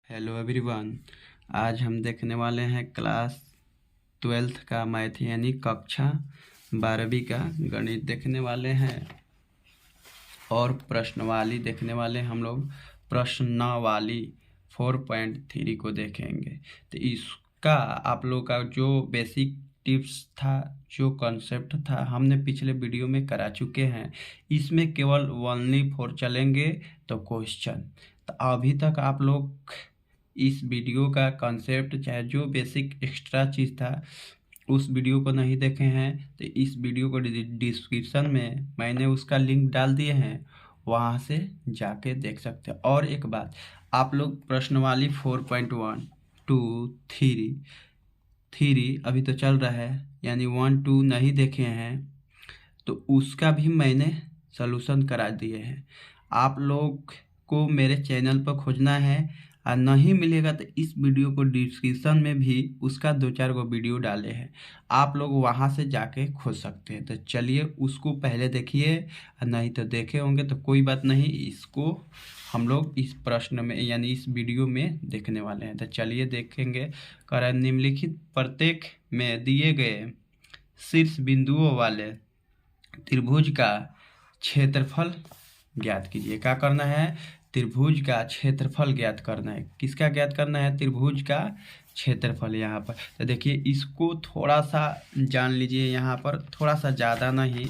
Hello everyone. आज हम देखने वाले हैं क्लास 12th का मैथ यानी कक्षा 12वीं का गणित देखने वाले हैं और प्रश्नवाली देखने वाले हम लोग प्रश्नावली 4.3 को देखेंगे। तो इसका आप लोग का जो बेसिक टिप्स था, जो कॉन्सेप्ट था, हमने पिछले वीडियो में करा चुके हैं। इसमें केवल ओनली 4 चलेंगे तो क्वेश्चन। तो अभी तक आप लोग इस वीडियो का कॉन्सेप्ट चाहे जो बेसिक एक्स्ट्रा चीज़ था उस वीडियो को नहीं देखे हैं तो इस वीडियो को डिस्क्रिप्शन में मैंने उसका लिंक डाल दिए हैं, वहाँ से जाके देख सकते हैं। और एक बात, आप लोग प्रश्नवाली 4.1 2 3 अभी तो चल रहा है, यानी 1 2 नहीं देखे हैं तो उसका भी मैंने सलूशन करा दिए हैं। आप लोग को मेरे चैनल पर खोजना है और नहीं मिलेगा तो इस वीडियो को डिस्क्रिप्शन में भी उसका 2-4 गो वीडियो डाले हैं, आप लोग वहां से जाके खोज सकते हैं। तो चलिए उसको पहले देखिए, नहीं तो देखे होंगे तो कोई बात नहीं, इसको हम लोग इस प्रश्न में यानी इस वीडियो में देखने वाले हैं। तो चलिए देखेंगे। कह निम्नलिखित प्रत्येक में दिए गए शीर्ष बिंदुओं वाले त्रिभुज का क्षेत्रफल ज्ञात कीजिए। क्या करना है? त्रिभुज का क्षेत्रफल ज्ञात करना है। किसका ज्ञात करना है? त्रिभुज का क्षेत्रफल। यहाँ पर तो देखिए, इसको थोड़ा सा जान लीजिए, यहाँ पर थोड़ा सा ज़्यादा नहीं,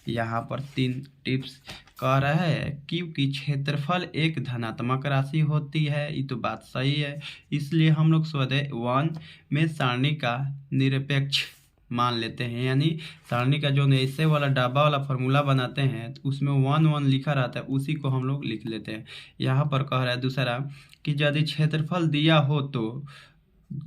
यहाँ पर 3 टिप्स कह रहा है। क्योंकि क्षेत्रफल एक धनात्मक राशि होती है, ये तो बात सही है, इसलिए हम लोग स्वतः 1 में सारणी का निरपेक्ष मान लेते हैं। यानी सारणी का जो ऐसे वाला डब्बा वाला फार्मूला बनाते हैं तो उसमें 1 1 लिखा रहता है, उसी को हम लोग लिख लेते हैं। यहाँ पर कह रहा है दूसरा कि यदि क्षेत्रफल दिया हो तो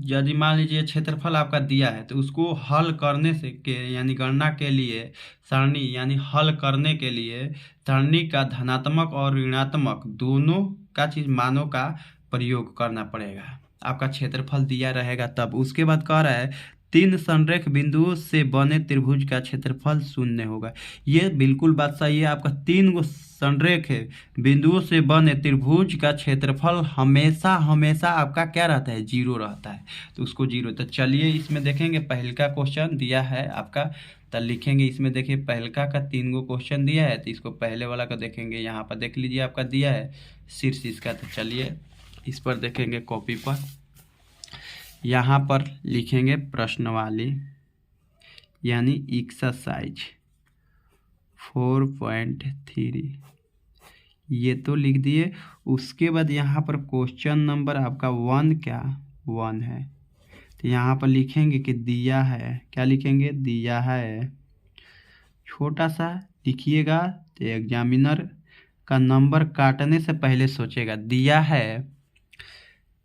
यदि मान लीजिए क्षेत्रफल आपका दिया है तो उसको हल करने से के यानी गणना के लिए सारणी यानी हल करने के लिए सारणी का धनात्मक और ऋणात्मक दोनों का चीज मानों का प्रयोग करना पड़ेगा। आपका क्षेत्रफल दिया रहेगा तब। उसके बाद कह रहा है 3 संरेख बिंदुओं से बने त्रिभुज का क्षेत्रफल 0 होगा। ये बिल्कुल बात सही है। आपका 3 गो संरेख बिंदुओं से बने त्रिभुज का क्षेत्रफल हमेशा हमेशा आपका क्या रहता है? 0 रहता है, तो उसको 0। तो चलिए इसमें देखेंगे, पहले का क्वेश्चन दिया है आपका, तो लिखेंगे इसमें। देखिए पहलका का 3 गो क्वेश्चन दिया है तो इसको पहले वाला का देखेंगे। यहाँ पर देख लीजिए आपका दिया है शीर्ष इसका। तो चलिए इस पर देखेंगे कॉपी पर, यहाँ पर लिखेंगे प्रश्नवाली यानी एक्सरसाइज 4.3, ये तो लिख दिए। उसके बाद यहाँ पर क्वेश्चन नंबर आपका 1 है, तो यहाँ पर लिखेंगे कि दिया है। क्या लिखेंगे? दिया है। छोटा सा लिखिएगा तो एग्जामिनर का नंबर काटने से पहले सोचेगा। दिया है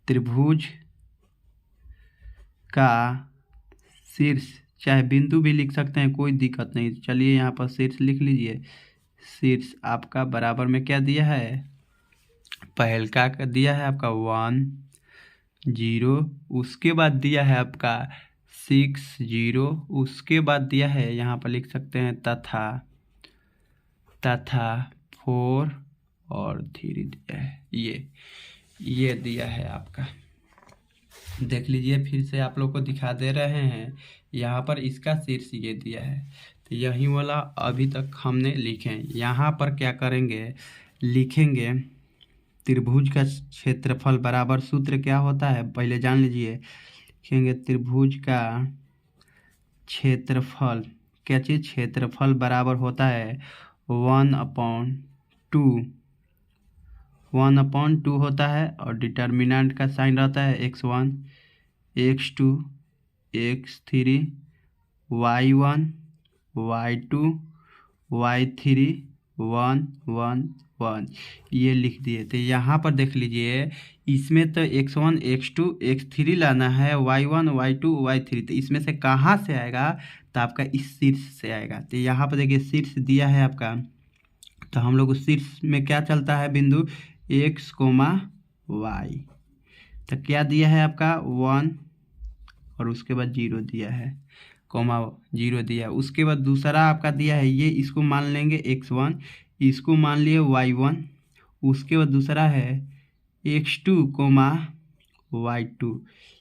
त्रिभुज का शीर्ष, चाहे बिंदु भी लिख सकते हैं, कोई दिक्कत नहीं। चलिए यहाँ पर शीर्ष लिख लीजिए। शीर्ष आपका बराबर में क्या दिया है? पहलका का दिया है आपका 1 0, उसके बाद दिया है आपका 6 0, उसके बाद दिया है यहाँ पर लिख सकते हैं तथा 4 और 3 दिया है। ये दिया है आपका। देख लीजिए, फिर से आप लोग को दिखा दे रहे हैं। यहाँ पर इसका शीर्ष ये दिया है, तो यही वाला अभी तक हमने लिखे हैं। यहाँ पर क्या करेंगे? लिखेंगे त्रिभुज का क्षेत्रफल बराबर, सूत्र क्या होता है पहले जान लीजिए। लिखेंगे त्रिभुज का क्षेत्रफल, क्या चीज़? क्षेत्रफल बराबर होता है 1/2 होता है, और डिटर्मिनेंट का साइन रहता है x1 x2 x3 y1 y2 y3 1 1 1, ये लिख दिए। तो यहाँ पर देख लीजिए, इसमें तो x1 x2 x3 लाना है, y1 y2 y3, तो इसमें से कहाँ से आएगा? तो आपका इस शीर्ष से आएगा। तो यहाँ पर देखिए शीर्ष दिया है आपका, तो हम लोग उस शीर्ष में क्या चलता है? बिंदु x, y। तो क्या दिया है आपका? 1 और उसके बाद 0 दिया है, 0 दिया है। उसके बाद दूसरा आपका दिया है ये, इसको मान लेंगे x1, इसको मान लिए y1। उसके बाद दूसरा है x2, y2।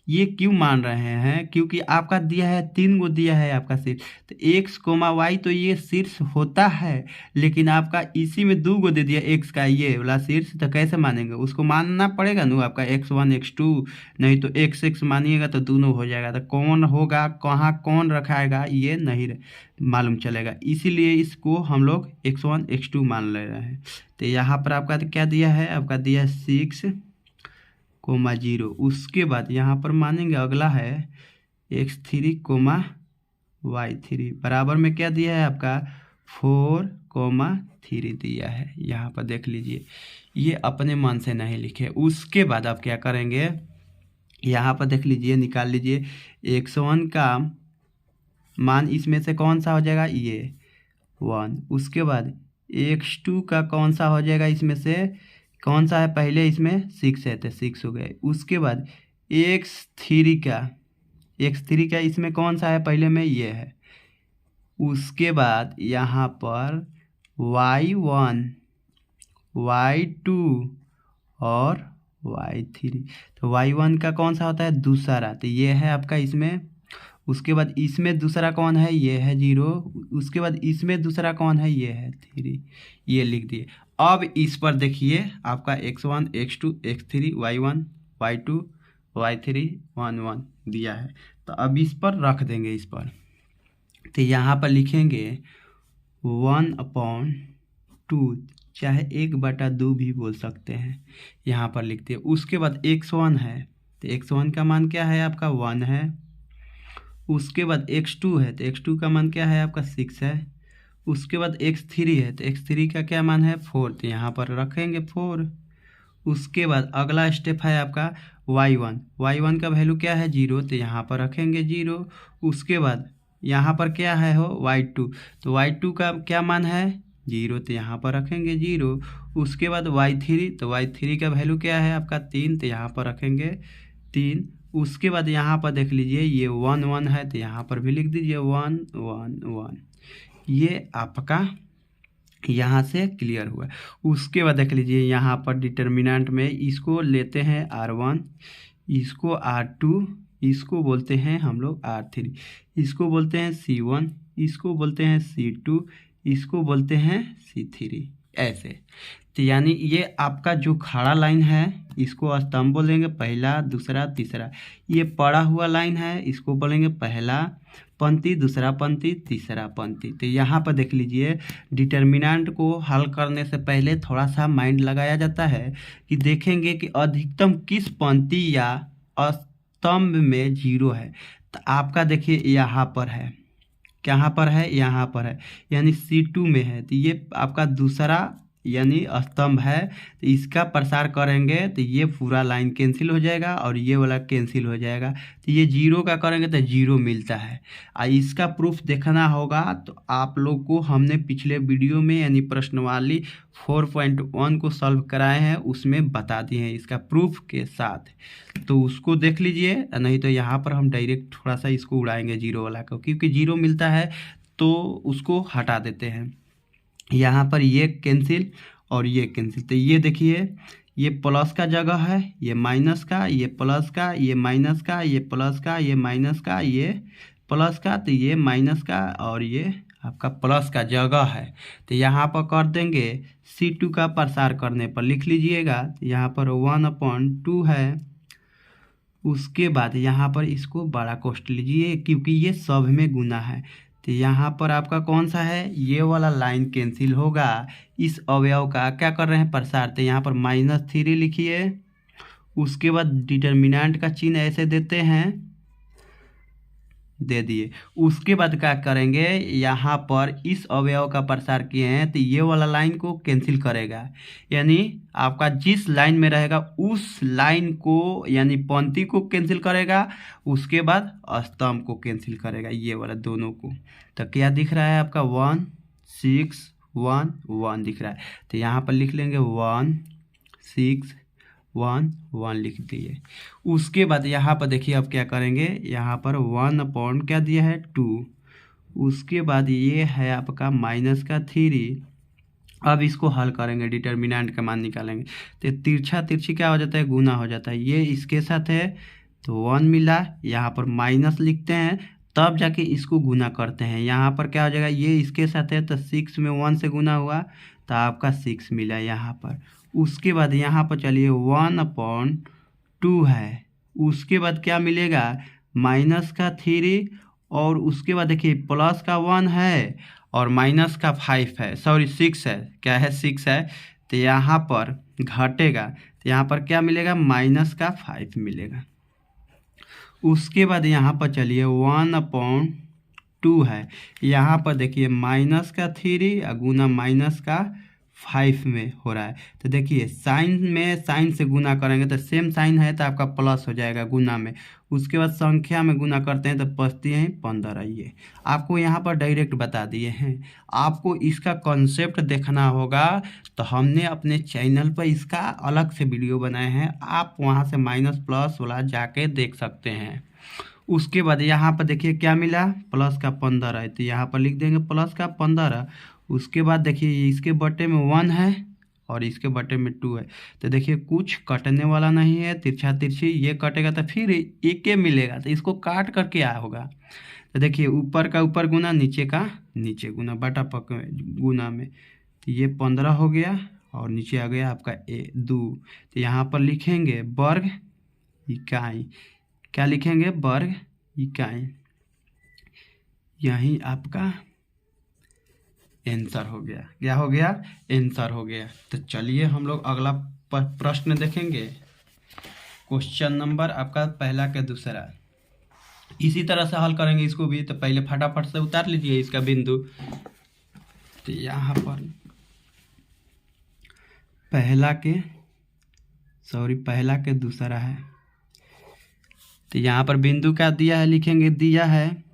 ये क्यों मान रहे हैं? क्योंकि आपका दिया है 3 गो दिया है आपका शीर्ष, तो x कोमा y तो ये शीर्ष होता है, लेकिन आपका इसी में 2 गो दे दिया x का ये वाला शीर्ष, तो कैसे मानेंगे? उसको मानना पड़ेगा ना आपका x1 x2, नहीं तो x मानिएगा तो दोनों हो जाएगा। तो कौन होगा, कहाँ कौन रखाएगा, ये नहीं मालूम चलेगा, इसीलिए इसको हम लोग x1 x2 मान ले रहे हैं। तो यहाँ पर आपका क्या दिया है? आपका दिया है 6 कोमा 0। उसके बाद यहाँ पर मानेंगे अगला है x3 कोमा y3 बराबर में क्या दिया है आपका 4 कोमा 3 दिया है। यहाँ पर देख लीजिए, ये अपने मन से नहीं लिखे। उसके बाद आप क्या करेंगे, यहाँ पर देख लीजिए, निकाल लीजिए x1 का मान इसमें से कौन सा हो जाएगा, ये 1। उसके बाद x2 का कौन सा हो जाएगा, इसमें से कौन सा है, पहले इसमें 6 है तो 6 हो गए। उसके बाद x3 का इसमें कौन सा है, पहले में ये है। उसके बाद यहाँ पर y1 y2 और y3, तो y1 का कौन सा होता है, दूसरा, तो ये है आपका इसमें। उसके बाद इसमें दूसरा कौन है, ये है 0। उसके बाद इसमें दूसरा कौन है, ये है 3, ये लिख दिए। अब इस पर देखिए आपका x1 x2 x3 y1 y2 y3 1 1 दिया है, तो अब इस पर रख देंगे इस पर। तो यहाँ पर लिखेंगे 1/2, चाहे 1/2 भी बोल सकते हैं, यहाँ पर लिखते हैं। उसके बाद x1 है, तो x1 का मान क्या है आपका 1 है। उसके बाद x2 है, तो x2 का मान क्या है आपका 6 है। उसके बाद x3 है, तो x3 का क्या मान है 4, तो यहाँ पर रखेंगे 4। उसके बाद अगला स्टेप है आपका y1 का वैल्यू क्या है 0, तो यहाँ पर रखेंगे 0। उसके बाद यहाँ पर क्या है हो y2, तो y2 का क्या मान है 0, तो यहाँ पर रखेंगे 0। उसके बाद y3, तो y3 का वैल्यू क्या है आपका 3, तो यहाँ पर रखेंगे 3। उसके बाद यहाँ पर देख लीजिए ये 1 1 है, तो यहाँ पर भी लिख दीजिए 1 1 1। ये आपका यहाँ से क्लियर हुआ। उसके बाद देख लीजिए यहाँ पर डिटर्मिनेंट में इसको लेते हैं r1, इसको r2, इसको बोलते हैं हम लोग r3, इसको बोलते हैं c1, इसको बोलते हैं c2, इसको बोलते हैं c3, ऐसे। तो यानी ये आपका जो खड़ा लाइन है इसको स्तंभ बोलेंगे, पहला दूसरा तीसरा। ये पड़ा हुआ लाइन है, इसको बोलेंगे पहला पंक्ति, दूसरा पंक्ति, तीसरा पंक्ति। तो यहाँ पर देख लीजिए, डिटर्मिनेंट को हल करने से पहले थोड़ा सा माइंड लगाया जाता है कि देखेंगे कि अधिकतम किस पंक्ति या स्तंभ में 0 है। तो आपका देखिए यहाँ पर है, कहाँ पर है, यहाँ पर है, यानी C2 में है, तो ये आपका दूसरा यानी स्तंभ है। तो इसका प्रसार करेंगे तो ये पूरा लाइन कैंसिल हो जाएगा और ये वाला कैंसिल हो जाएगा, तो ये 0 का करेंगे तो 0 मिलता है। इसका प्रूफ देखना होगा तो आप लोग को हमने पिछले वीडियो में यानी प्रश्नवाली 4.1 को सॉल्व कराए हैं, उसमें बता दिए हैं इसका प्रूफ के साथ, तो उसको देख लीजिए। नहीं तो यहाँ पर हम डायरेक्ट थोड़ा सा इसको उड़ाएंगे 0 वाला को, क्योंकि 0 मिलता है तो उसको हटा देते हैं। यहाँ पर ये कैंसिल और ये कैंसिल, तो ये देखिए ये प्लस का जगह है, ये माइनस का, ये प्लस का, ये माइनस का, ये प्लस का, ये माइनस का, ये प्लस का, तो ये माइनस का और ये आपका प्लस का जगह है। तो यहाँ पर कर देंगे C2 का प्रसार करने पर लिख लीजिएगा, तो यहाँ पर 1/2 है। उसके बाद यहाँ पर इसको बड़ा कोष्ठ लीजिए क्योंकि ये सब में गुना है, तो यहाँ पर आपका कौन सा है, ये वाला लाइन कैंसिल होगा। इस अवयव का क्या कर रहे हैं प्रसार, तो यहाँ पर -3 लिखिए। उसके बाद डिटर्मिनेंट का चिन्ह ऐसे देते हैं, दे दिए। उसके बाद क्या करेंगे, यहाँ पर इस अवयव का प्रसार किए हैं तो ये वाला लाइन को कैंसिल करेगा, यानी आपका जिस लाइन में रहेगा उस लाइन को यानी पंक्ति को कैंसिल करेगा, उसके बाद स्तंभ को कैंसिल करेगा, ये वाला दोनों को। तो क्या दिख रहा है आपका 1 6 1 1 दिख रहा है, तो यहाँ पर लिख लेंगे 1 6 1 1 लिख दिए। उसके बाद यहाँ पर देखिए अब क्या करेंगे, यहाँ पर 1/, क्या दिया है 2। उसके बाद ये है आपका -3 अब इसको हल करेंगे, डिटर्मिनेंट का मान निकालेंगे। तो तिरछा तिरछी क्या हो जाता है, गुना हो जाता है। ये इसके साथ है तो 1 मिला, यहाँ पर माइनस लिखते हैं, तब जाके इसको गुना करते हैं। यहाँ पर क्या हो जाएगा, ये इसके साथ है तो 6 में 1 से गुना हुआ तो आपका 6 मिला यहाँ पर। उसके बाद यहाँ पर चलिए 1/2 है, उसके बाद क्या मिलेगा, माइनस का 3, और उसके बाद देखिए प्लस का 1 है और माइनस का 5 है, सॉरी 6 है, क्या है 6 है। तो यहाँ पर घटेगा तो यहाँ पर क्या मिलेगा, -5 मिलेगा। उसके बाद यहाँ पर चलिए 1/2 है, यहाँ पर देखिए माइनस का 3 और गुना माइनस का 5 में हो रहा है। तो देखिए साइन में साइन से गुना करेंगे तो सेम साइन है तो आपका प्लस हो जाएगा गुना में। उसके बाद संख्या में गुना करते हैं तो बचती है 15। ये आपको यहाँ पर डायरेक्ट बता दिए हैं। आपको इसका कॉन्सेप्ट देखना होगा तो हमने अपने चैनल पर इसका अलग से वीडियो बनाए हैं, आप वहाँ से माइनस प्लस वाला जाके देख सकते हैं। उसके बाद यहाँ पर देखिए क्या मिला, प्लस का 15 है तो यहाँ पर लिख देंगे प्लस का 15। उसके बाद देखिए इसके बटे में 1 है और इसके बटे में 2 है, तो देखिए कुछ कटने वाला नहीं है, तिरछा तिरछी ये कटेगा तो फिर एक मिलेगा, तो इसको काट कर क्या होगा, तो देखिए ऊपर का ऊपर गुना नीचे का नीचे गुना बटा पक गुना में, तो ये 15 हो गया और नीचे आ गया आपका 2। तो यहाँ पर लिखेंगे वर्ग इकाई, क्या लिखेंगे, वर्ग इकाई। यही आपका आंसर हो गया। क्या हो गया, आंसर हो गया। तो चलिए हम लोग अगला प्रश्न देखेंगे। क्वेश्चन नंबर आपका पहला के दूसरा इसी तरह से हल करेंगे इसको भी। तो पहले फटाफट से उतार लीजिए इसका बिंदु। तो यहाँ पर पहला के दूसरा है, तो यहाँ पर बिंदु क्या दिया है, लिखेंगे दिया है,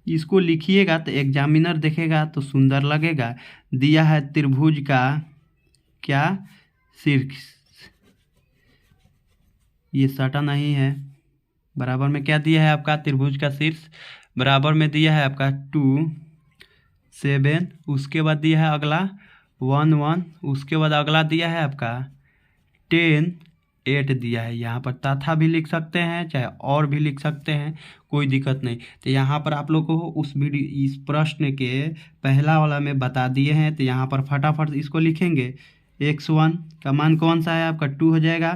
इसको लिखिएगा तो एग्जामिनर देखेगा तो सुंदर लगेगा। दिया है त्रिभुज का क्या शीर्ष, ये सटा नहीं है, बराबर में क्या दिया है आपका, त्रिभुज का शीर्ष, बराबर में दिया है आपका 2 7। उसके बाद दिया है अगला 1 1, उसके बाद अगला दिया है आपका 10 8 दिया है। यहाँ पर तथा भी लिख सकते हैं चाहे और भी लिख सकते हैं, कोई दिक्कत नहीं। तो यहाँ पर आप लोग को उस वीडियो इस प्रश्न के पहला वाला में बता दिए हैं। तो यहाँ पर फटाफट इसको लिखेंगे। x1 का मान कौन सा है आपका 2 हो जाएगा,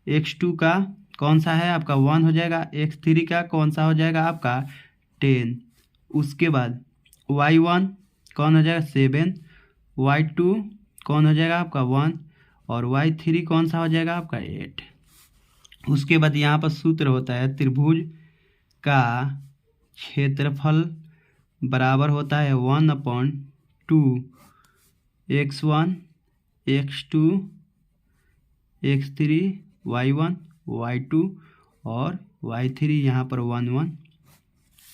x2 का कौन सा है आपका 1 हो जाएगा, x3 का कौन सा हो जाएगा आपका 10। उसके बाद y1 कौन हो जाएगा 7, y2 कौन हो जाएगा आपका 1 और y3 कौन सा हो जाएगा आपका 8। उसके बाद यहाँ पर सूत्र होता है त्रिभुज का क्षेत्रफल बराबर होता है 1/2 x1 x2 x3 y1 y2 और y3 यहाँ पर 1 1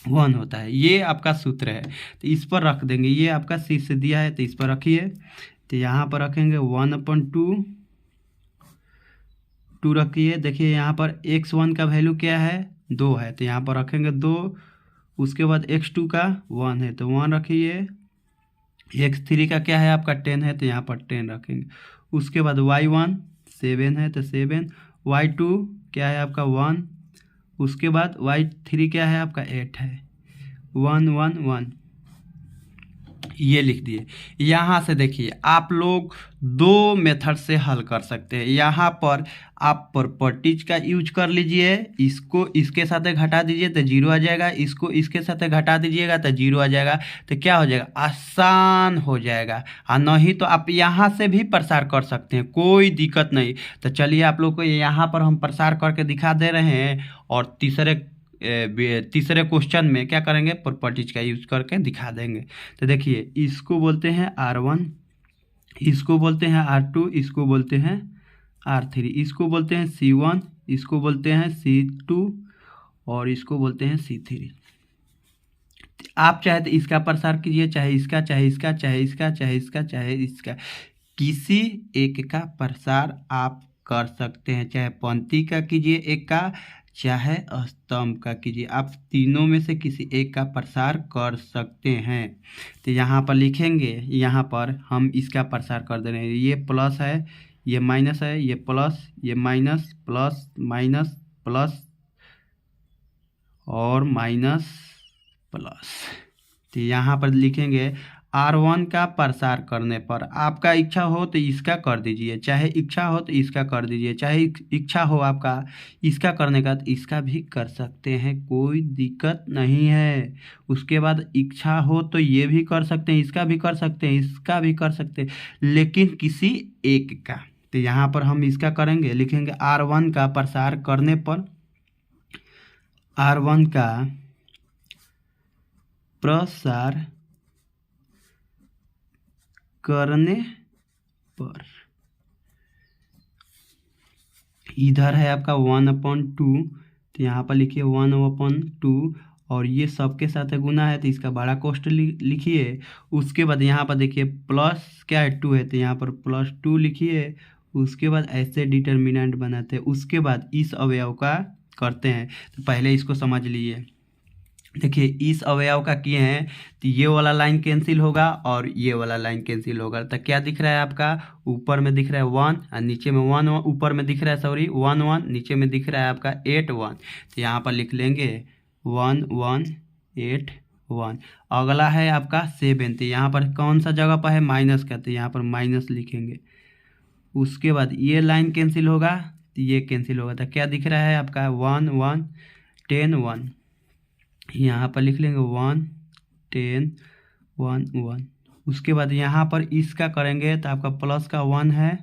1 होता है। ये आपका सूत्र है, तो इस पर रख देंगे। ये आपका शीर्ष दिया है तो इस पर रखिए। तो यहाँ पर रखेंगे 1/2 2 रखिए। देखिए यहाँ पर x1 का वैल्यू क्या है 2 है, तो यहाँ पर रखेंगे 2। उसके बाद x2 का 1 है तो 1 रखिए। x3 का क्या है आपका 10 है तो यहाँ पर 10 रखेंगे। उसके बाद y1 7 है तो 7, y2 क्या है आपका 1, उसके बाद y3 क्या है आपका 8 है, 1 1 1 ये लिख दिए। यहाँ से देखिए आप लोग 2 मेथड से हल कर सकते हैं। यहाँ पर आप प्रॉपर्टीज का यूज कर लीजिए, इसको इसके साथ घटा दीजिए तो 0 आ जाएगा, इसको इसके साथ घटा दीजिएगा तो 0 आ जाएगा। तो क्या हो जाएगा, आसान हो जाएगा। और नहीं तो आप यहाँ से भी प्रसार कर सकते हैं, कोई दिक्कत नहीं। तो चलिए आप लोग को यहाँ पर हम प्रसार करके दिखा दे रहे हैं और तीसरे क्वेश्चन में क्या करेंगे, प्रॉपर्टीज का यूज करके दिखा देंगे। तो देखिए इसको बोलते हैं R1, इसको बोलते हैं R2, इसको बोलते हैं R3, इसको बोलते हैं C1, इसको बोलते हैं C2 और इसको बोलते हैं C3। आप चाहे तो इसका प्रसार कीजिए, चाहे इसका, चाहे इसका, चाहे इसका, चाहे इसका, चाहे इसका, किसी एक का प्रसार आप कर सकते हैं। चाहे पंक्ति का कीजिए एक का, चाहे स्तंभ का कीजिए। आप तीनों में से किसी एक का प्रसार कर सकते हैं। तो यहाँ पर लिखेंगे, यहाँ पर हम इसका प्रसार कर दे रहे हैं। ये प्लस है, ये माइनस है, ये प्लस, ये माइनस, प्लस माइनस प्लस और माइनस प्लस। तो यहाँ पर लिखेंगे R1 का प्रसार करने पर, आपका इच्छा हो तो इसका कर दीजिए, चाहे इच्छा हो तो इसका कर दीजिए, चाहे इच्छा हो आपका इसका करने का तो इसका भी कर सकते हैं, कोई दिक्कत नहीं है। उसके बाद इच्छा हो तो ये भी कर सकते हैं, इसका भी कर सकते हैं, इसका भी कर सकते हैं, लेकिन किसी एक का। तो यहाँ पर हम इसका करेंगे, लिखेंगे R1 का प्रसार करने पर, R1 का प्रसार करने पर, इधर है आपका 1/2, तो यहाँ पर लिखिए 1/2 और ये सबके साथ गुना है तो इसका बड़ा कोष्ठ लिखिए। उसके बाद यहाँ पर देखिए प्लस क्या है 2 है तो यहाँ पर +2 लिखिए। उसके बाद ऐसे डिटर्मिनेंट बनाते हैं, उसके बाद इस अवयव का करते हैं। तो पहले इसको समझ लीजिए। देखिए इस अवयव का किए हैं तो ये वाला लाइन कैंसिल होगा और ये वाला लाइन कैंसिल होगा। तो क्या दिख रहा है आपका, ऊपर में दिख रहा है 1 और नीचे में 1 ऊपर में दिख रहा है 1 1, नीचे में दिख रहा है आपका 8 1। तो यहाँ पर लिख लेंगे 1 1 8 1। अगला है आपका 7, तो यहाँ पर कौन सा जगह पर है, माइनस का, तो यहाँ पर माइनस लिखेंगे। उसके बाद ये लाइन कैंसिल होगा तो ये कैंसिल होगा। तो क्या दिख रहा है आपका 1 1 10 1। यहाँ पर लिख लेंगे 1 10 1 1। उसके बाद यहाँ पर इसका करेंगे तो आपका प्लस का 1 है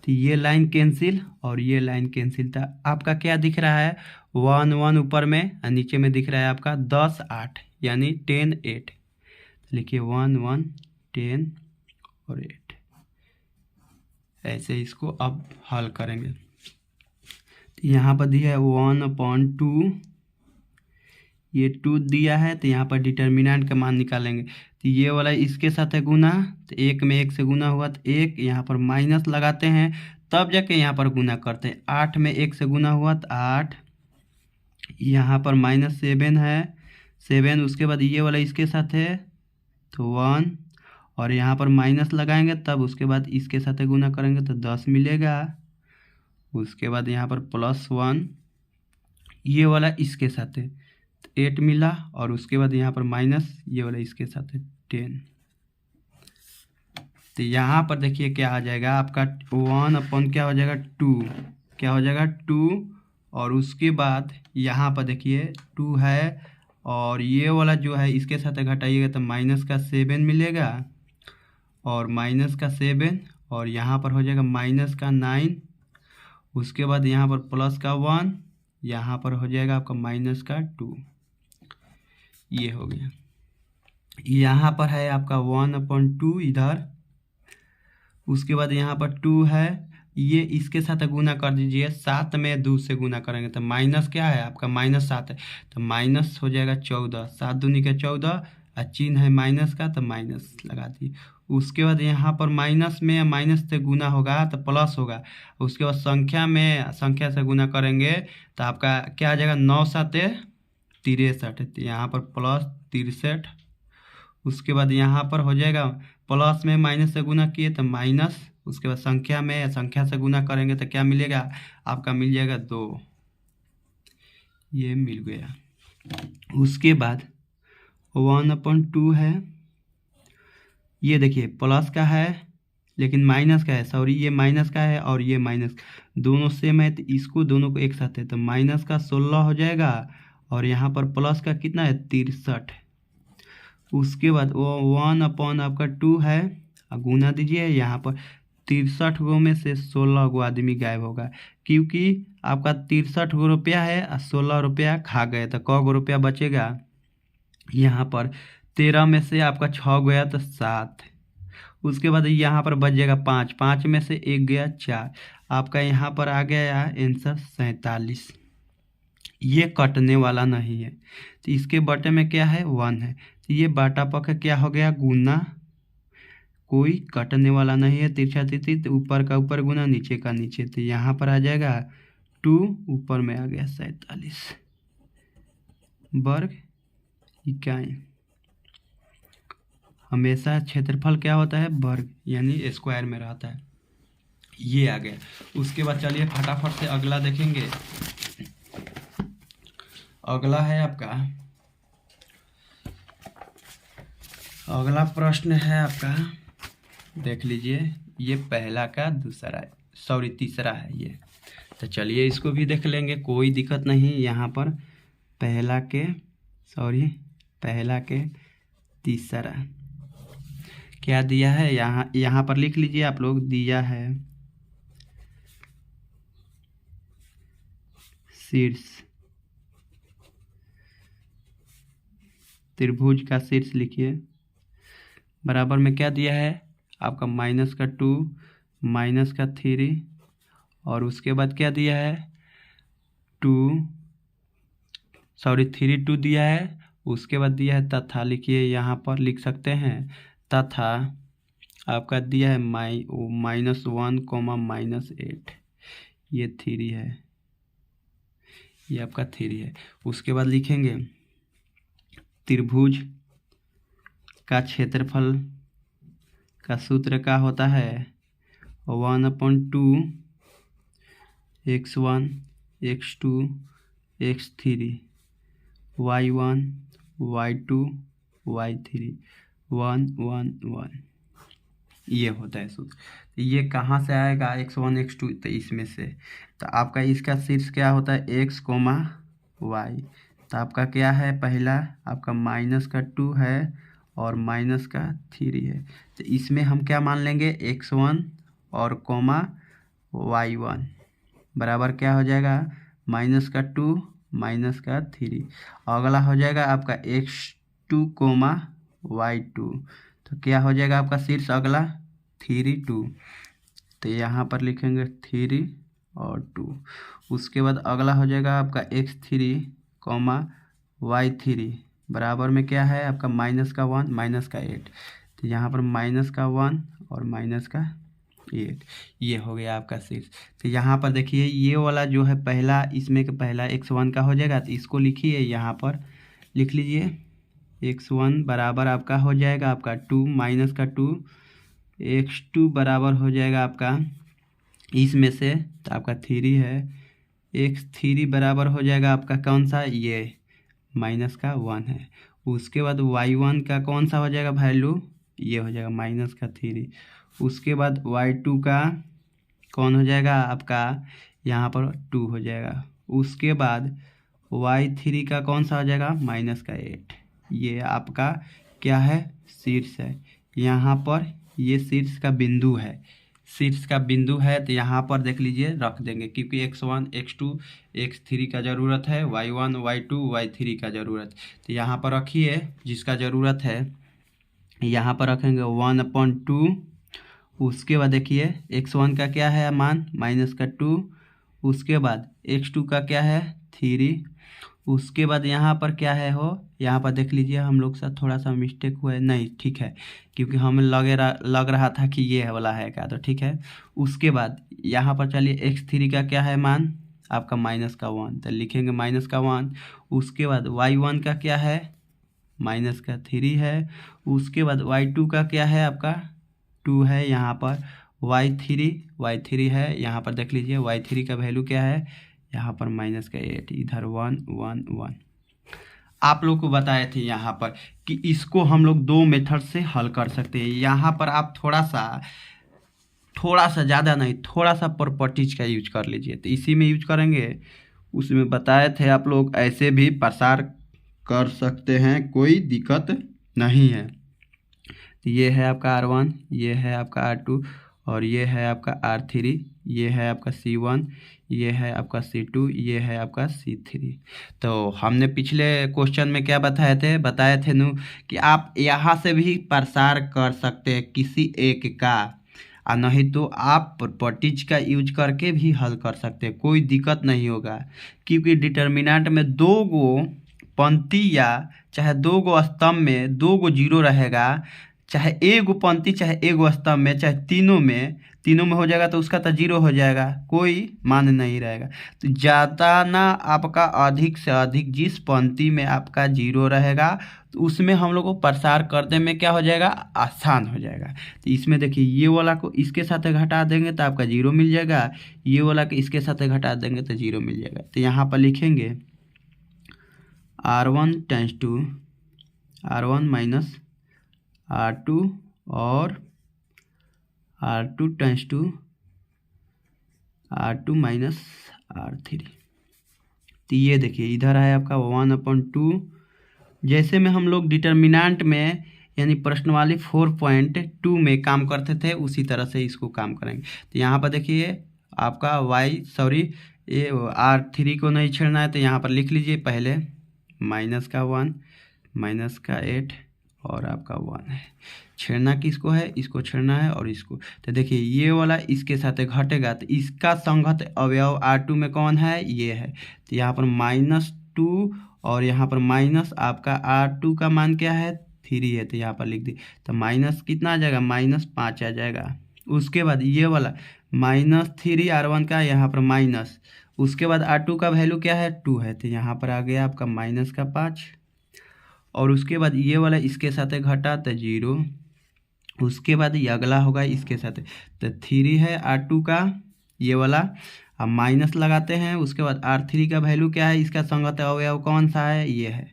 तो ये लाइन कैंसिल और ये लाइन कैंसिल। था आपका क्या दिख रहा है 1 1 ऊपर में और नीचे में दिख रहा है आपका 10 8 यानी 10 8। लिखिए 1 1 10 और 8। ऐसे इसको अब हल करेंगे। तो यहाँ पर दिया है 1/2, ये 2 दिया है तो यहाँ पर डिटर्मिनेंट का मान निकालेंगे। तो ये वाला इसके साथ है गुना, तो 1 में 1 से गुना हुआ तो 1, यहाँ पर माइनस लगाते हैं तब जाके यहाँ पर गुना करते हैं। 8 में 1 से गुना हुआ तो 8, यहाँ पर -7 है 7। उसके बाद ये वाला इसके साथ है तो 1 और यहाँ पर माइनस लगाएंगे तब उसके बाद इसके साथ गुना करेंगे तो 10 मिलेगा। उसके बाद यहाँ पर +1, ये वाला इसके साथ है 8 मिला और उसके बाद यहाँ पर माइनस ये वाला इसके साथ है 10। तो यहाँ पर देखिए क्या आ जाएगा आपका 1 क्या हो जाएगा 2, क्या हो जाएगा 2। और उसके बाद यहाँ पर देखिए 2 है और ये वाला जो है इसके साथ घटाइएगा तो -7 मिलेगा और -7 और यहाँ पर हो जाएगा -9। उसके बाद यहाँ पर +1, यहाँ पर हो जाएगा आपका -2। ये हो गया। यहाँ पर है आपका 1/2 इधर। उसके बाद यहाँ पर 2 है, ये इसके साथ गुना कर दीजिए। 7 में 2 से गुना करेंगे तो माइनस क्या है आपका -7 है तो माइनस हो जाएगा 14। 7 दूनी का 14 और चिन्ह है माइनस का तो माइनस लगा दिए। उसके बाद यहाँ पर माइनस में माइनस से गुना होगा तो प्लस होगा। उसके बाद संख्या में संख्या से गुना करेंगे तो आपका क्या आ जाएगा 9 7 63, तो यहाँ पर +63। उसके बाद यहाँ पर हो जाएगा प्लस में माइनस से गुना किए तो माइनस। उसके बाद संख्या में संख्या से गुना करेंगे तो क्या मिलेगा आपका, मिल जाएगा 2। ये मिल गया। उसके बाद 1/2 है, ये देखिए प्लस का है लेकिन माइनस का है, ये माइनस का है और ये माइनस, दोनों सेम है तो इसको दोनों को एक साथ है तो माइनस का 16 हो जाएगा और यहाँ पर प्लस का कितना है 63। उसके बाद वो 1/2 है, गुना दीजिए। यहाँ पर 63 गो में से 16 गो आदमी गायब होगा क्योंकि आपका 63 गो रुपया है और 16 रुपया खा गए तो क गो रुपया बचेगा। यहाँ पर 13 में से आपका 6 गया तो 7। उसके बाद यहाँ पर बच जाएगा 5, 5 में से 1 गया 4। आपका यहाँ पर आ गया आंसर 47। ये कटने वाला नहीं है तो इसके बटे में क्या है 1 है तो ये बाटा पक्का क्या हो गया गुना, कोई कटने वाला नहीं है। तिरछा तिरछी तो ऊपर का ऊपर गुना नीचे का नीचे, तो यहाँ पर आ जाएगा 2 ऊपर में आ गया 47 वर्ग इकाई। हमेशा क्षेत्रफल क्या होता है? वर्ग, यानी स्क्वायर में रहता है। ये आ गया। उसके बाद चलिए फटाफट से अगला देखेंगे। अगला है आपका, अगला प्रश्न है आपका, देख लीजिए। ये पहला का दूसरा है, सॉरी तीसरा है ये। तो चलिए इसको भी देख लेंगे, कोई दिक्कत नहीं। यहाँ पर पहला के तीसरा क्या दिया है, यहाँ पर लिख लीजिए आप लोग। दिया है शीर्ष, त्रिभुज का शीर्ष लिखिए। बराबर में क्या दिया है आपका? -2 -3 और उसके बाद क्या दिया है? 3 2 दिया है। उसके बाद दिया है तथा, लिखिए यहाँ पर लिख सकते हैं। तथा आपका दिया है -1, -8, ये 3 है, ये आपका 3 है। उसके बाद लिखेंगे त्रिभुज का क्षेत्रफल का सूत्र क्या होता है? 1/2 x1 x2 x3 y1 y2 y3 1 1 1, ये होता है सूत्र। तो ये कहाँ से आएगा? x1 x2, तो इसमें से। तो आपका इसका शीर्ष क्या होता है? x, y। तो आपका क्या है? पहला आपका -2 है और -3 है। तो इसमें हम क्या मान लेंगे? x1 और y1 बराबर क्या हो जाएगा? -2 -3। अगला हो जाएगा आपका x2, y2। तो क्या हो जाएगा आपका शीर्ष अगला? 3 2। तो यहाँ पर लिखेंगे 3 और 2। उसके बाद अगला हो जाएगा आपका x3, y3 बराबर में क्या है आपका? -1 -8। तो यहाँ पर -1 और -8, ये हो गया आपका शीर्ष। तो यहाँ पर देखिए ये वाला जो है पहला, इसमें का पहला x1 का हो जाएगा। तो इसको लिखिए, यहाँ पर लिख लीजिए। x1 बराबर आपका हो जाएगा आपका 2 -2, x2 बराबर हो जाएगा आपका इसमें से, तो आपका 3 है। x3 बराबर हो जाएगा आपका कौन सा? ये -1 है। उसके बाद y1 का कौन सा हो जाएगा वैल्यू? ये हो जाएगा -3। उसके बाद y2 का कौन हो जाएगा आपका? यहाँ पर 2 हो जाएगा। उसके बाद y3 का कौन सा हो जाएगा? -8। ये आपका क्या है? शीर्ष है। यहाँ पर ये शीर्ष का बिंदु है, शीर्ष का बिंदु है। तो यहाँ पर देख लीजिए रख देंगे, क्योंकि x1 x2 x3 का ज़रूरत है, y1 y2 y3 का ज़रूरत। तो यहाँ पर रखिए जिसका ज़रूरत है, यहाँ पर रखेंगे 1/2। उसके बाद देखिए x1 का क्या है मान? -2। उसके बाद x2 का क्या है? 3। उसके बाद यहाँ पर क्या है यहाँ पर देख लीजिए, हम लोग साथ थोड़ा सा मिस्टेक हुआ है। नहीं ठीक है, क्योंकि हमें लग रहा था कि ये वाला है क्या, तो ठीक है। उसके बाद यहाँ पर चलिए x3 का क्या है मान? आपका -1, तो लिखेंगे -1। उसके बाद y1 का क्या है? -3 है। उसके बाद y2 का क्या है? आपका 2 है। यहाँ पर y3 है, यहाँ पर देख लीजिए y3 का वैल्यू क्या है? यहाँ पर -8, इधर 1 1 1। आप लोग को बताए थे यहाँ पर कि इसको हम लोग 2 मेथड से हल कर सकते हैं। यहाँ पर आप थोड़ा सा ज़्यादा नहीं, थोड़ा सा प्रॉपर्टीज का यूज कर लीजिए। तो इसी में यूज करेंगे। उसमें बताए थे आप लोग ऐसे भी प्रसार कर सकते हैं, कोई दिक्कत नहीं है। तो ये है आपका R1, ये है आपका R2 और ये है आपका R3, ये है आपका C1, ये है आपका C2, ये है आपका C3। तो हमने पिछले क्वेश्चन में क्या बताए थे नू कि आप यहाँ से भी प्रसार कर सकते हैं किसी एक का, और नहीं तो आप प्रॉपर्टीज का यूज करके भी हल कर सकते हैं, कोई दिक्कत नहीं होगा। क्योंकि डिटर्मिनेंट में 2 गो पंक्ति या चाहे 2 गो स्तंभ में 2 गो जीरो रहेगा, चाहे 1 गो पंक्ति चाहे 1 गो स्तंभ में, चाहे तीनों में, तीनों में हो जाएगा तो उसका तो 0 हो जाएगा, कोई मान नहीं रहेगा। तो ज़्यादा ना आपका अधिक से अधिक जिस पंक्ति में आपका 0 रहेगा तो उसमें हम लोग को प्रसार करने में क्या हो जाएगा, आसान हो जाएगा। तो इसमें देखिए ये वाला को इसके साथ घटा देंगे तो आपका 0 मिल जाएगा, ये वाला को इसके साथ घटा देंगे तो 0 मिल जाएगा। तो यहाँ पर लिखेंगे R1 tense to R1 minus R2 और R2 tense to R2 minus R3। तो ये देखिए इधर है आपका 1/2। जैसे में हम लोग डिटर्मिनेंट में यानी प्रश्नवाली 4.2 में काम करते थे उसी तरह से इसको काम करेंगे। तो यहाँ पर देखिए आपका ये R3 को नहीं छेड़ना है, तो यहाँ पर लिख लीजिए पहले -1 -8 और आपका 1 है। छेड़ना किसको है, इसको छेड़ना है और इसको। तो देखिए ये वाला इसके साथ घटेगा तो इसका संगत अवयव R2 में कौन है, ये है। तो यहाँ पर -2 और यहाँ पर माइनस आपका R2 का मान क्या है, 3 है। तो यहाँ पर लिख दी तो माइनस कितना आ जाएगा, -5 आ जाएगा। उसके बाद ये वाला -3 R1 का यहाँ पर माइनस, उसके बाद R2 का वैल्यू क्या है, 2 है। तो यहाँ पर आ गया आपका -5 और उसके बाद ये वाला इसके साथ घटा तो 0। उसके बाद ये अगला होगा इसके साथ तो 3 है R2 का ये वाला, अब माइनस लगाते हैं। उसके बाद R3 का वैल्यू क्या है, इसका संगत अवयव कौन सा है, ये है।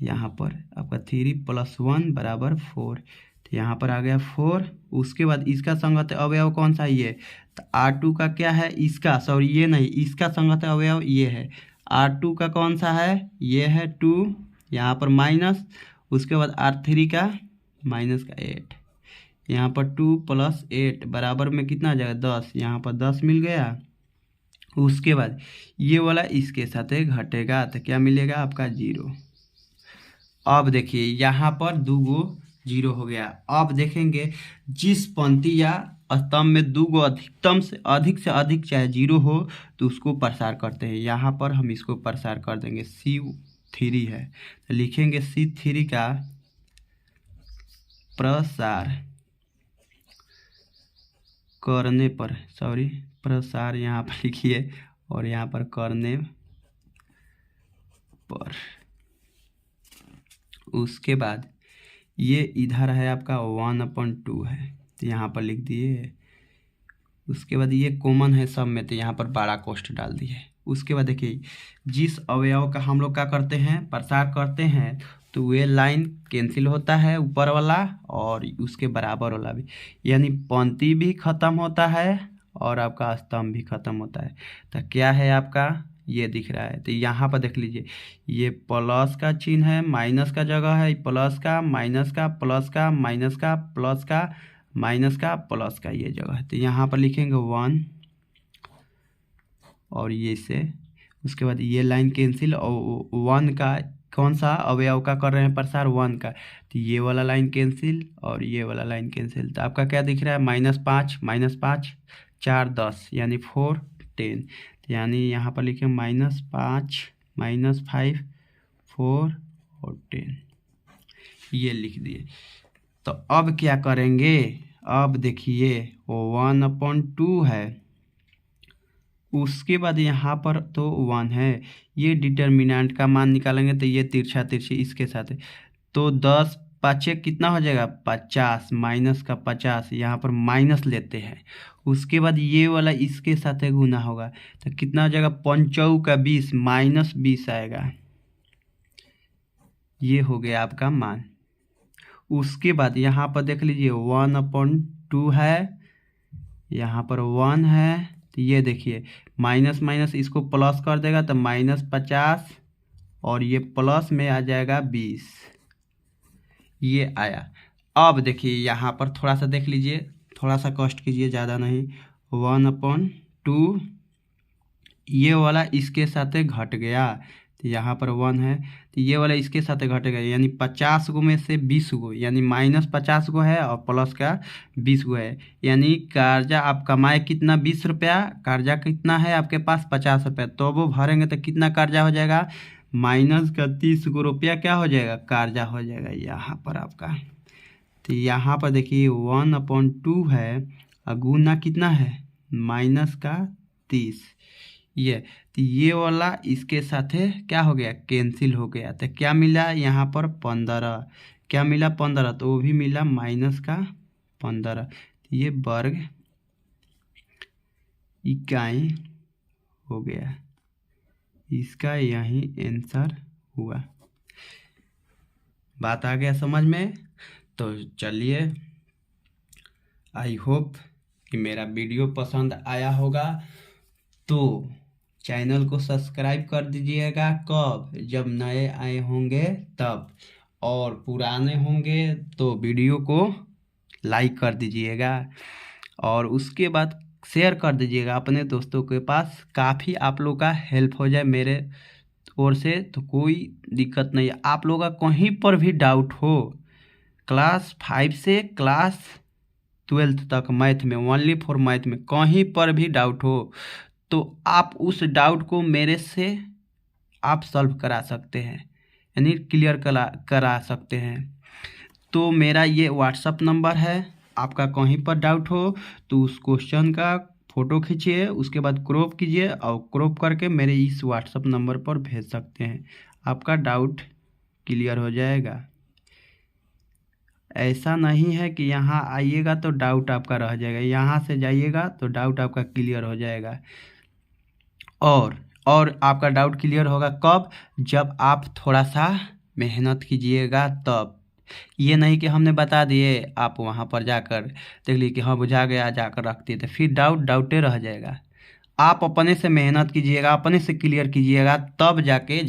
यहाँ पर आपका 3 + 1 = 4। तो यहाँ पर आ गया 4। उसके बाद इसका संगत अवयव कौन सा, ये। तो R2 का क्या है, इसका ये नहीं, इसका संगत अवयव ये है। R2 का कौन सा है, ये है 2, यहाँ पर माइनस। उसके बाद R3 का -8, यहाँ पर 2 + 8 बराबर में कितना आ जाएगा, 10। यहाँ पर 10 मिल गया। उसके बाद ये वाला इसके साथ घटेगा तो क्या मिलेगा आपका 0। अब देखिए यहाँ पर 2 0 हो गया। अब देखेंगे जिस पंक्ति या स्तंभ में 2 अधिकतम से अधिक चाहे 0 हो तो उसको प्रसार करते हैं। यहाँ पर हम इसको प्रसार कर देंगे, C3 है तो लिखेंगे C3 का प्रसार करने पर, प्रसार यहाँ पर लिखिए और यहाँ पर करने पर। उसके बाद ये इधर है आपका 1/2 है तो यहाँ पर लिख दिए। उसके बाद ये कॉमन है सब में तो यहाँ पर बड़ा कोष्ठ डाल दिए। उसके बाद देखिए जिस अवयव का हम लोग क्या करते हैं, प्रसार करते हैं तो वे लाइन कैंसिल होता है ऊपर वाला और उसके बराबर वाला भी, यानी पंक्ति भी ख़त्म होता है और आपका स्तंभ भी ख़त्म होता है। तो क्या है आपका, ये दिख रहा है। तो यहाँ पर देख लीजिए ये प्लस का चिन्ह है, माइनस का जगह है, प्लस का माइनस का प्लस का माइनस का प्लस का माइनस का प्लस का ये जगह है। तो यहाँ पर लिखेंगे 1 और ये से। उसके बाद ये लाइन कैंसिल और 1 का कौन सा अवयव का कर रहे हैं प्रसार, 1 का। तो ये वाला लाइन कैंसिल और ये वाला लाइन कैंसिल। तो आपका क्या दिख रहा है, -5 4 10 यानी 4 10। यानी यहाँ पर लिखे -5 -5 4 और 10 ये लिख दिए। तो अब क्या करेंगे, अब देखिए वो 1/2 है। उसके बाद यहाँ पर तो 1 है, ये डिटर्मिनेंट का मान निकालेंगे तो ये तिरछा तिरछी इसके साथ है। तो 10 5 कितना हो जाएगा 50, माइनस का 50 यहाँ पर माइनस लेते हैं। उसके बाद ये वाला इसके साथ गुना होगा तो कितना हो जाएगा 5 का 20 -20 आएगा। ये हो गया आपका मान। उसके बाद यहाँ पर देख लीजिए 1/2 है, यहाँ पर 1 है। तो ये देखिए माइनस माइनस इसको प्लस कर देगा तो -50 और ये प्लस में आ जाएगा 20, ये आया। अब देखिए यहाँ पर थोड़ा सा देख लीजिए, थोड़ा सा कष्ट कीजिए, ज़्यादा नहीं। 1/2 ये वाला इसके साथ घट गया तो यहाँ पर 1 है तो ये वाला इसके साथ घटेगा, यानी 50 गो में से 20 गो, यानी -50 गो है और प्लस का 20 गो है। यानी कर्जा आप कमाए कितना 20 रुपया, कर्जा कितना है आपके पास 50 रुपया, तो वो भरेंगे तो कितना कर्जा हो जाएगा -30 गो रुपया क्या हो जाएगा कर्जा हो जाएगा यहाँ पर आपका। तो यहाँ पर देखिए 1/2 है और गुना कितना है -30। तो ये वाला इसके साथ क्या हो गया, कैंसिल हो गया। तो क्या मिला यहाँ पर 15, क्या मिला 15, तो वो भी मिला -15। ये वर्ग इकाई हो गया, इसका यही आंसर हुआ। बात आ गया समझ में। तो चलिए, आई होप कि मेरा वीडियो पसंद आया होगा। तो चैनल को सब्सक्राइब कर दीजिएगा, कब, जब नए आए होंगे तब, और पुराने होंगे तो वीडियो को लाइक कर दीजिएगा, और उसके बाद शेयर कर दीजिएगा अपने दोस्तों के पास। काफ़ी आप लोग का हेल्प हो जाए मेरे ओर से, तो कोई दिक्कत नहीं है। आप लोग का कहीं पर भी डाउट हो, क्लास 5 से क्लास 12 तक मैथ में, ओनली फॉर मैथ में कहीं पर भी डाउट हो, तो आप उस डाउट को मेरे से आप सॉल्व करा सकते हैं, यानी क्लियर करा सकते हैं। तो मेरा ये व्हाट्सअप नंबर है। आपका कहीं पर डाउट हो तो उस क्वेश्चन का फ़ोटो खींचिए, उसके बाद क्रॉप कीजिए, और क्रॉप करके मेरे इस व्हाट्सअप नंबर पर भेज सकते हैं। आपका डाउट क्लियर हो जाएगा। ऐसा नहीं है कि यहाँ आइएगा तो डाउट आपका रह जाएगा, यहाँ से जाइएगा तो डाउट आपका क्लियर हो जाएगा। और आपका डाउट क्लियर होगा कब, जब आप थोड़ा सा मेहनत कीजिएगा तब। ये नहीं कि हमने बता दिए, आप वहाँ पर जाकर देख लीजिए कि हाँ बुझा गया, जाकर रख दिए, तो फिर डाउटे रह जाएगा। आप अपने से मेहनत कीजिएगा, अपने से क्लियर कीजिएगा, तब जाके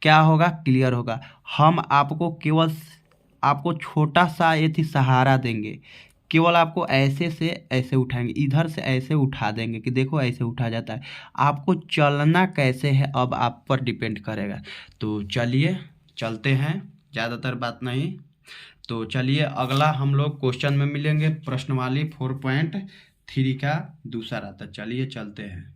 क्या होगा, क्लियर होगा। हम आपको केवल आपको छोटा सा ये थी सहारा देंगे, केवल आपको ऐसे से ऐसे उठाएंगे, इधर से ऐसे उठा देंगे कि देखो ऐसे उठा जाता है। आपको चलना कैसे है अब आप पर डिपेंड करेगा। तो चलिए चलते हैं, ज़्यादातर बात नहीं। तो चलिए अगला हम लोग क्वेश्चन में मिलेंगे, प्रश्नवाली 4.3 का दूसरा। तो चलिए चलते हैं।